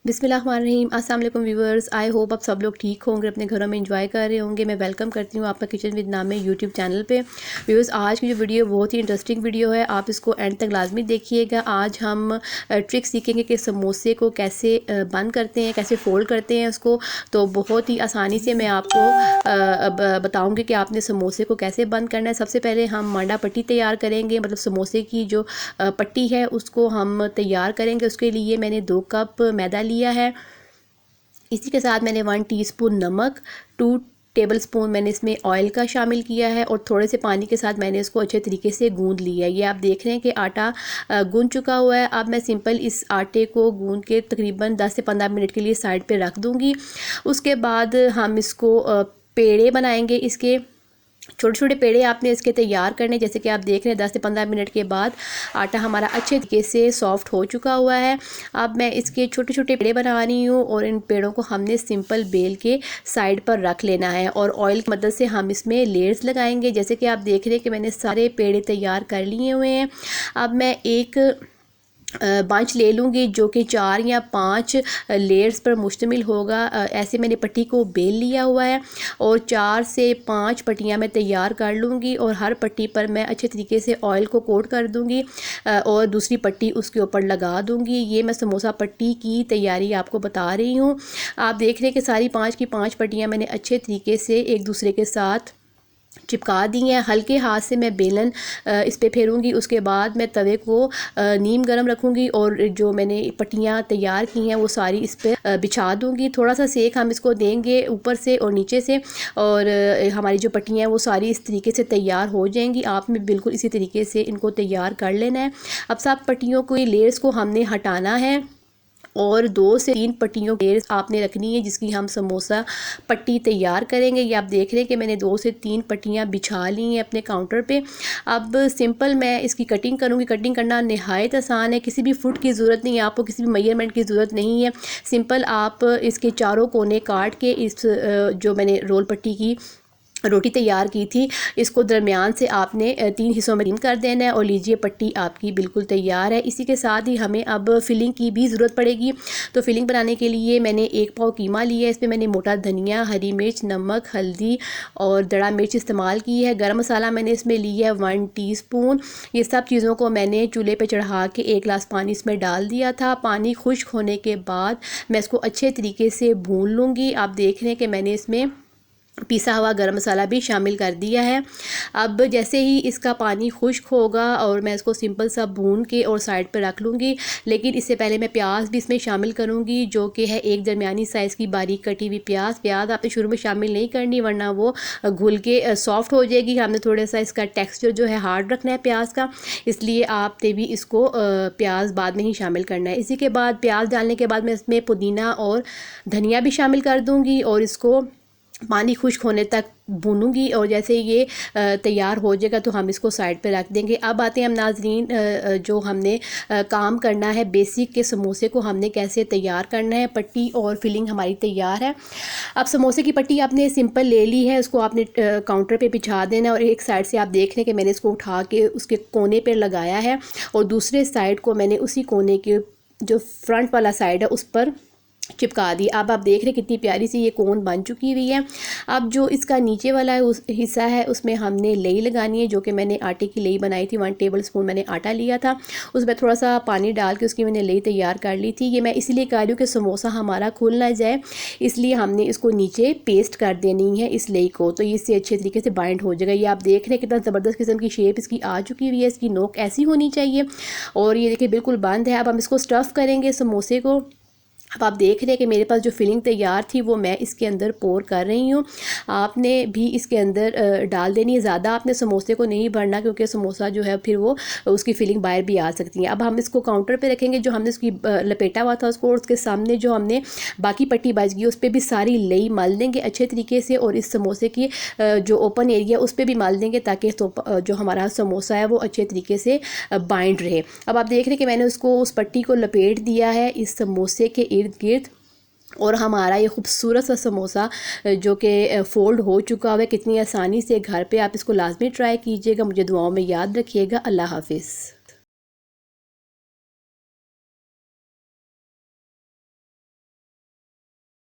बिस्मिल्लाहिर्रहमानिर्रहीम। अस्सलाम वालेकुम व्यूअर्स, आई होप आप सब लोग ठीक होंगे, अपने घरों में एंजॉय कर रहे होंगे। मैं वेलकम करती हूँ आपका किचन विद नाम है यूट्यूब चैनल पे। व्यूअर्स, आज की जो वीडियो बहुत ही इंटरेस्टिंग वीडियो है, आप इसको एंड तक लाजमी देखिएगा। आज हम ट्रिक सीखेंगे कि समोसे को कैसे बंद करते हैं, कैसे फ़ोल्ड करते हैं उसको। तो बहुत ही आसानी से मैं आपको बताऊँगी कि आपने समोसे को कैसे बंद करना है। सबसे पहले हम मांडा पट्टी तैयार करेंगे, मतलब समोसे की जो पट्टी है उसको हम तैयार करेंगे। उसके लिए मैंने 2 कप मैदा लिया है। इसी के साथ मैंने 1 टीस्पून नमक, 2 टेबलस्पून मैंने इसमें ऑयल का शामिल किया है और थोड़े से पानी के साथ मैंने इसको अच्छे तरीके से गूंद लिया है। ये आप देख रहे हैं कि आटा गूंद चुका हुआ है। अब मैं सिंपल इस आटे को गूंद के तकरीबन 10 से 15 मिनट के लिए साइड पे रख दूंगी। उसके बाद हम इसको पेड़े बनाएंगे। इसके छोटे छोटे पेड़े आपने इसके तैयार करने, जैसे कि आप देख रहे हैं 10 से 15 मिनट के बाद आटा हमारा अच्छे तरीके से सॉफ्ट हो चुका हुआ है। अब मैं इसके छोटे छोटे पेड़े बना रही हूँ और इन पेड़ों को हमने सिंपल बेल के साइड पर रख लेना है और ऑयल की मदद से हम इसमें लेयर्स लगाएंगे। जैसे कि आप देख रहे हैं कि मैंने सारे पेड़े तैयार कर लिए हुए हैं। अब मैं एक बंच ले लूँगी जो कि 4 या 5 लेयर्स पर मुश्तमिल होगा। ऐसे मैंने पट्टी को बेल लिया हुआ है और 4 से 5 पट्टियाँ मैं तैयार कर लूँगी और हर पट्टी पर मैं अच्छे तरीके से ऑयल को कोट कर दूँगी और दूसरी पट्टी उसके ऊपर लगा दूँगी। ये मैं समोसा पट्टी की तैयारी आपको बता रही हूँ। आप देख रहे हैं कि सारी 5 की 5 पट्टियाँ मैंने अच्छे तरीके से एक दूसरे के साथ चिपका दी हैं। हल्के हाथ से मैं बेलन इस पे फेरूंगी। उसके बाद मैं तवे को नीम गरम रखूंगी और जो मैंने पट्टियाँ तैयार की हैं वो सारी इस पे बिछा दूंगी। थोड़ा सा सेक हम इसको देंगे ऊपर से और नीचे से और हमारी जो पट्टियाँ हैं वो सारी इस तरीके से तैयार हो जाएंगी। आपने बिल्कुल इसी तरीके से इनको तैयार कर लेना है। अब सब पट्टियों को, लेयर्स को हमने हटाना है और 2 से 3 पट्टियों की लेयर्स आपने रखनी है जिसकी हम समोसा पट्टी तैयार करेंगे। ये आप देख रहे हैं कि मैंने 2 से 3 पट्टियाँ बिछा ली हैं अपने काउंटर पे। अब सिंपल मैं इसकी कटिंग करूँगी। कटिंग करना नहायत आसान है, किसी भी फुट की ज़रूरत नहीं है, आपको किसी भी मेजरमेंट की ज़रूरत नहीं है। सिंपल आप इसके चारों कोने काट के इस जो मैंने रोल पट्टी की रोटी तैयार की थी इसको दरमियान से आपने 3 हिस्सों में कर देना है और लीजिए पट्टी आपकी बिल्कुल तैयार है। इसी के साथ ही हमें अब फिलिंग की भी ज़रूरत पड़ेगी। तो फिलिंग बनाने के लिए मैंने 1 पाव कीमा लिया है। इसमें मैंने मोटा धनिया, हरी मिर्च, नमक, हल्दी और दड़ा मिर्च इस्तेमाल की है। गरम मसाला मैंने इसमें लिया है 1 टीस्पून। ये सब चीज़ों को मैंने चूल्हे पर चढ़ा के 1 गिलास पानी इसमें डाल दिया था। पानी खुश्क होने के बाद मैं इसको अच्छे तरीके से भून लूँगी। आप देख रहे हैं कि मैंने इसमें पिसा हुआ गरम मसाला भी शामिल कर दिया है। अब जैसे ही इसका पानी खुश्क होगा और मैं इसको सिंपल सा भून के और साइड पर रख लूँगी। लेकिन इससे पहले मैं प्याज भी इसमें शामिल करूँगी जो कि है एक दरमियानी साइज़ की बारीक कटी हुई प्याज आपने शुरू में शामिल नहीं करनी वरना वो घुल के सॉफ्ट हो जाएगी। हमने थोड़ा सा इसका टेक्स्चर जो है हार्ड रखना है प्याज का, इसलिए आपने भी इसको प्याज बाद में ही शामिल करना है। इसी के बाद प्याज डालने के बाद मैं इसमें पुदीना और धनिया भी शामिल कर दूँगी और इसको पानी खुश्क होने तक भूनूंगी और जैसे ये तैयार हो जाएगा तो हम इसको साइड पे रख देंगे। अब आते हैं हम नाज़रीन, जो हमने काम करना है बेसिक के समोसे को हमने कैसे तैयार करना है। पट्टी और फिलिंग हमारी तैयार है। अब समोसे की पट्टी आपने सिंपल ले ली है, उसको आपने काउंटर पे बिछा देना और एक साइड से आप देख रहे हैं कि मैंने इसको उठा के उसके कोने पर लगाया है और दूसरे साइड को मैंने उसी कोने के जो फ्रंट वाला साइड है उस पर चिपका दी। अब आप देख रहे हैं कितनी प्यारी सी ये कोन बन चुकी हुई है। अब जो इसका नीचे वाला उस हिस्सा है उसमें हमने लई लगानी है, जो कि मैंने आटे की लई बनाई थी। 1 टेबलस्पून मैंने आटा लिया था, उसमें थोड़ा सा पानी डाल के उसकी मैंने लई तैयार कर ली थी। ये मैं इसलिए कर रही हूँ कि समोसा हमारा खुल ना जाए, इसलिए हमने इसको नीचे पेस्ट कर देनी है इस लई को, तो इससे अच्छे तरीके से बाइंड हो जाएगा। ये आप देख रहे हैं कितना ज़बरदस्त किस्म की शेप इसकी आ चुकी हुई है। इसकी नोक ऐसी होनी चाहिए और ये देखिए बिल्कुल बंद है। अब हम इसको स्टफ़ करेंगे समोसे को। अब आप देख रहे हैं कि मेरे पास जो फिलिंग तैयार थी वो मैं इसके अंदर पोर कर रही हूँ। आपने भी इसके अंदर डाल देनी है। ज़्यादा आपने समोसे को नहीं भरना क्योंकि समोसा जो है फिर वो उसकी फिलिंग बाहर भी आ सकती है। अब हम इसको काउंटर पे रखेंगे, जो हमने उसकी लपेटा हुआ था उसको, और उसके सामने जो हमने बाकी पट्टी बच गई उस पर भी सारी लई मल देंगे अच्छे तरीके से और इस समोसे की जो ओपन एरिया उस पर भी मल देंगे ताकि जो हमारा समोसा है वो अच्छे तरीके से बाइंड रहे। अब आप देख रहे हैं कि मैंने उसको उस पट्टी को लपेट दिया है इस समोसे के इर्द गिर्द और हमारा ये खूबसूरत सा समोसा जो कि फ़ोल्ड हो चुका है। कितनी आसानी से घर पे आप इसको लाजमी ट्राई कीजिएगा। मुझे दुआओं में याद रखिएगा। अल्लाह हाफिज़।